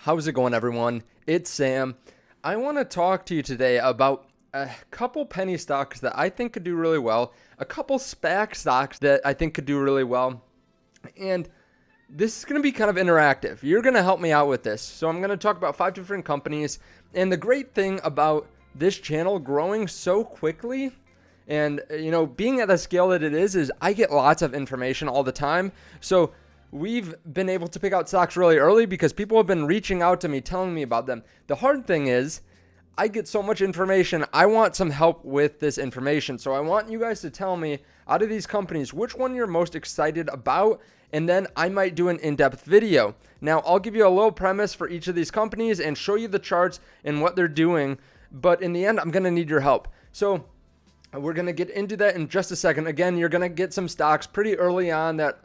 How's it going, everyone? It's Sam. I want to talk to you today about a couple penny stocks that I think could do really well, a couple SPAC stocks that I think could do really well, and this is going to be kind of interactive. You're going to help me out with this. So I'm going to talk about 5 different companies, and the great thing about this channel growing so quickly and being at the scale that it is I get lots of information all the time. So we've been able to pick out stocks really early because people have been reaching out to me, telling me about them. The hard thing is I get so much information. I want some help with this information. So I want you guys to tell me out of these companies, which one you're most excited about, and then I might do an in-depth video. Now, I'll give you a little premise for each of these companies and show you the charts and what they're doing. But in the end, I'm going to need your help. So we're going to get into that in just a second. Again, you're going to get some stocks pretty early on that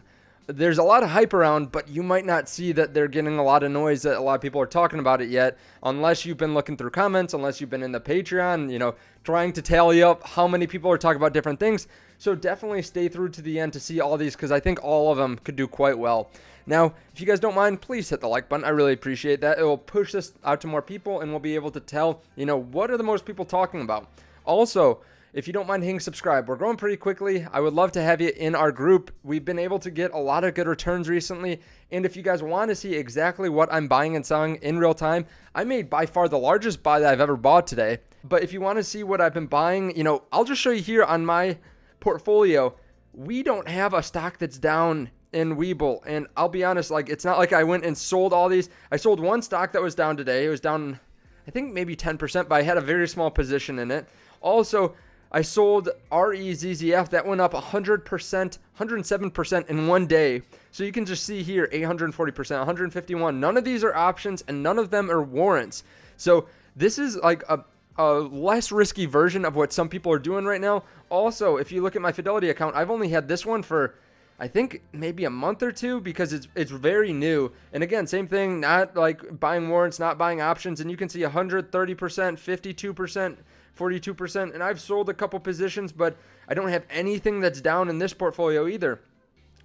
there's a lot of hype around, but you might not see that they're getting a lot of noise, that a lot of people are talking about it yet, unless you've been looking through comments, unless you've been in the Patreon, trying to tally up how many people are talking about different things. So definitely stay through to the end to see all these, because I think all of them could do quite well. Now, if you guys don't mind, please hit the like button. I really appreciate that. It will push this out to more people, and we'll be able to tell, what are the most people talking about. Also, if you don't mind hitting subscribe, we're growing pretty quickly. I would love to have you in our group. We've been able to get a lot of good returns recently. And if you guys want to see exactly what I'm buying and selling in real time, I made by far the largest buy that I've ever bought today. But if you want to see what I've been buying, I'll just show you here on my portfolio. We don't have a stock that's down in WeBull. And I'll be honest, it's not like I went and sold all these. I sold one stock that was down today. It was down, I think maybe 10%, but I had a very small position in it. Also, I sold REZZF that went up 100%, 107% in one day. So you can just see here 840%, 151. None of these are options and none of them are warrants. So this is like a less risky version of what some people are doing right now. Also, if you look at my Fidelity account, I've only had this one for I think maybe a month or two because it's very new. And again, same thing, not like buying warrants, not buying options. And you can see 130%, 52%, 42%. And I've sold a couple positions, but I don't have anything that's down in this portfolio either.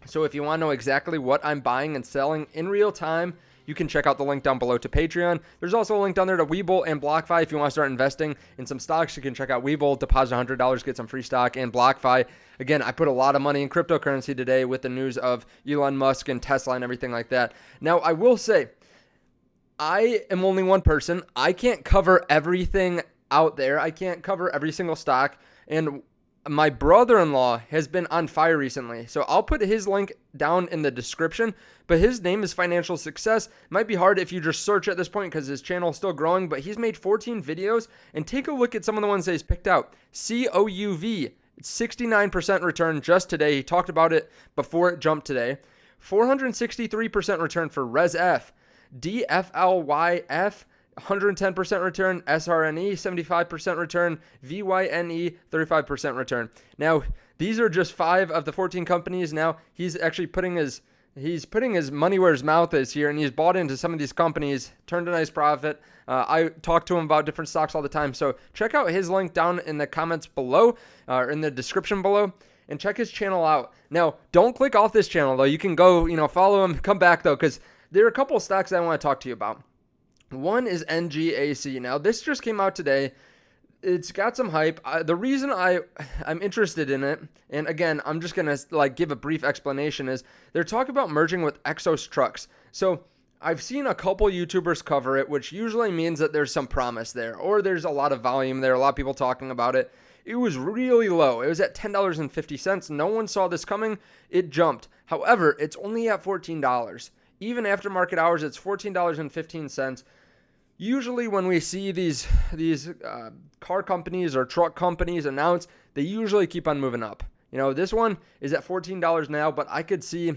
So if you want to know exactly what I'm buying and selling in real time, you can check out the link down below to Patreon. There's also a link down there to WeBull and BlockFi. If you want to start investing in some stocks, you can check out WeBull, deposit $100, get some free stock, and BlockFi. Again, I put a lot of money in cryptocurrency today with the news of Elon Musk and Tesla and everything like that. Now, I will say, I am only one person. I can't cover everything out there. I can't cover every single stock. And my brother-in-law has been on fire recently. So I'll put his link down in the description, but his name is Financial Success. Might be hard if you just search at this point because his channel is still growing, but he's made 14 videos, and take a look at some of the ones that he's picked out. COUV, 69% return just today. He talked about it before it jumped today. 463% return for ResF. DFLYF, 110% return, SRNE 75% return, VYNE 35% return. Now, these are just 5 of the 14 companies. Now, he's actually putting his money where his mouth is here, and he's bought into some of these companies, turned a nice profit. I talk to him about different stocks all the time, so check out his link down in the comments below, or in the description below, and check his channel out. Now, don't click off this channel, though. You can go, follow him, come back, though, because there are a couple of stocks I want to talk to you about. One is NGAC. Now, this just came out today. It's got some hype. The reason I'm interested in it, and again, I'm just going to give a brief explanation, is they're talking about merging with Exos Trucks. So I've seen a couple YouTubers cover it, which usually means that there's some promise there, or there's a lot of volume there, a lot of people talking about it. It was really low. It was at $10.50. No one saw this coming. It jumped. However, it's only at $14. Even after market hours, it's $14.15. Usually when we see these car companies or truck companies announce, they usually keep on moving up. This one is at $14 now, but I could see,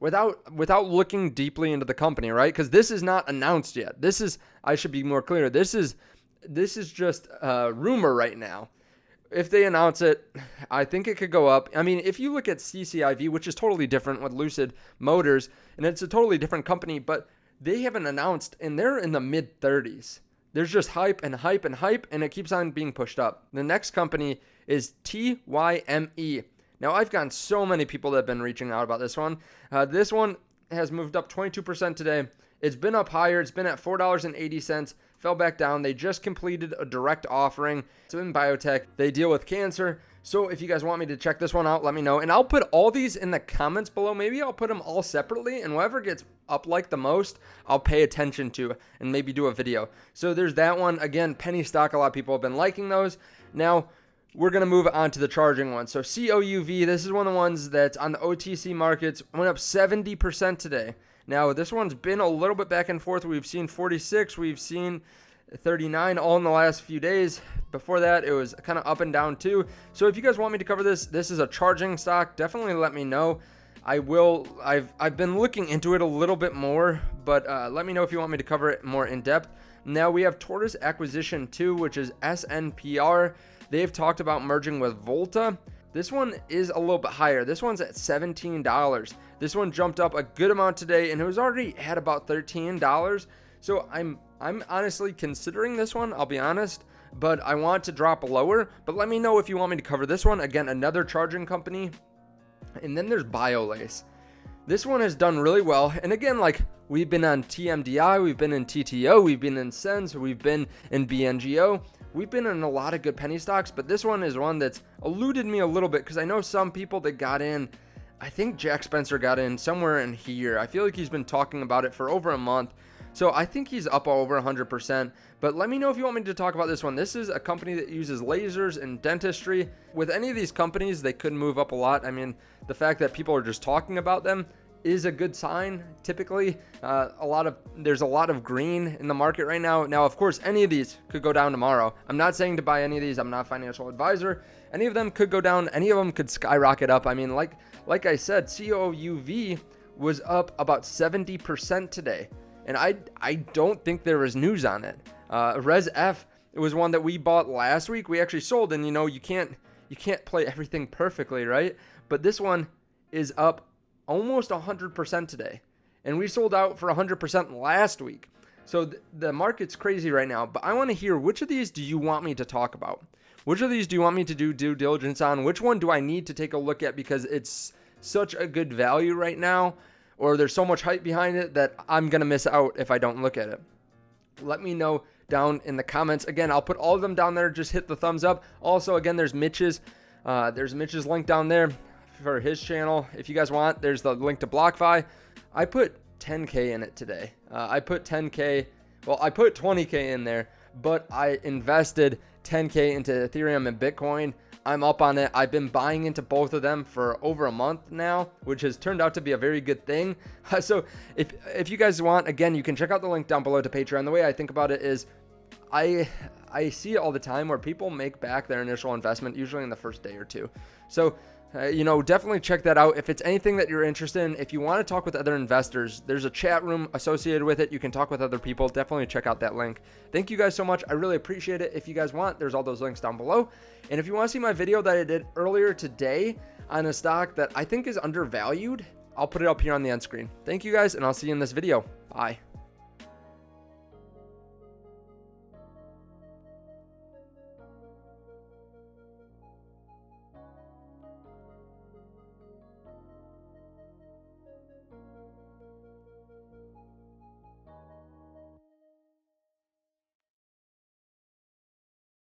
without looking deeply into the company, right? Because this is not announced yet. I should be more clear. This is just a rumor right now. If they announce it, I think it could go up. I mean, if you look at CCIV, which is totally different with Lucid Motors, and it's a totally different company, but they haven't announced, and they're in the mid-30s. There's just hype and hype and hype, and it keeps on being pushed up. The next company is TYME. Now, I've gotten so many people that have been reaching out about this one. This one has moved up 22% today. It's been up higher. It's been at $4.80, fell back down. They just completed a direct offering. It's in biotech. They deal with cancer. So if you guys want me to check this one out, let me know. And I'll put all these in the comments below. Maybe I'll put them all separately, and whoever gets up like the most, I'll pay attention to and maybe do a video. So there's that one. Again, penny stock. A lot of people have been liking those. Now, we're going to move on to the charging one. So COUV, this is one of the ones that's on the OTC markets, went up 70% today. Now, this one's been a little bit back and forth. We've seen 46, we've seen 39 all in the last few days. Before that, it was kind of up and down too. So if you guys want me to cover this is a charging stock, definitely let me know. I will. I've been looking into it a little bit more, but let me know if you want me to cover it more in depth. Now we have Tortoise Acquisition 2, which is SNPR. They've talked about merging with Volta. This one is a little bit higher. This one's at $17. This one jumped up a good amount today, and it was already at about $13. So I'm honestly considering this one, I'll be honest, but I want to drop lower. But let me know if you want me to cover this one. Again, another charging company. And then there's BIOL. This one has done really well. And again, like, we've been on TMDI, we've been in TTO, we've been in SENS, we've been in BNGO. We've been in a lot of good penny stocks, but this one is one that's eluded me a little bit because I know some people that got in. I think Jack Spencer got in somewhere in here. I feel like he's been talking about it for over a month. So I think he's up over 100%. But let me know if you want me to talk about this one. This is a company that uses lasers in dentistry. With any of these companies, they could move up a lot. I mean, the fact that people are just talking about them is a good sign. Typically, there's a lot of green in the market right now. Now, of course, any of these could go down tomorrow. I'm not saying to buy any of these. I'm not a financial advisor. Any of them could go down. Any of them could skyrocket up. I mean, like I said, COUV was up about 70% today. And I don't think there was news on it. Res F, it was one that we bought last week. We actually sold, and you can't play everything perfectly, right? But this one is up almost 100% today. And we sold out for 100% last week. So the market's crazy right now. But I want to hear, which of these do you want me to talk about? Which of these do you want me to do due diligence on? Which one do I need to take a look at because it's such a good value right now? Or there's so much hype behind it that I'm going to miss out if I don't look at it. Let me know down in the comments. Again, I'll put all of them down there. Just hit the thumbs up. Also, again, there's Mitch's link down there for his channel. If you guys want, there's the link to BlockFi. I put 10K in it today. I put 10K. Well, I put 20K in there, but I invested 10K into Ethereum and Bitcoin. I'm up on it. I've been buying into both of them for over a month now, which has turned out to be a very good thing. So if you guys want, again, you can check out the link down below to Patreon. The way I think about it is I see it all the time where people make back their initial investment, usually in the first day or two. So, definitely check that out. If it's anything that you're interested in, if you want to talk with other investors, there's a chat room associated with it. You can talk with other people. Definitely check out that link. Thank you guys so much. I really appreciate it. If you guys want, there's all those links down below. And if you want to see my video that I did earlier today on a stock that I think is undervalued, I'll put it up here on the end screen. Thank you guys, and I'll see you in this video. Bye.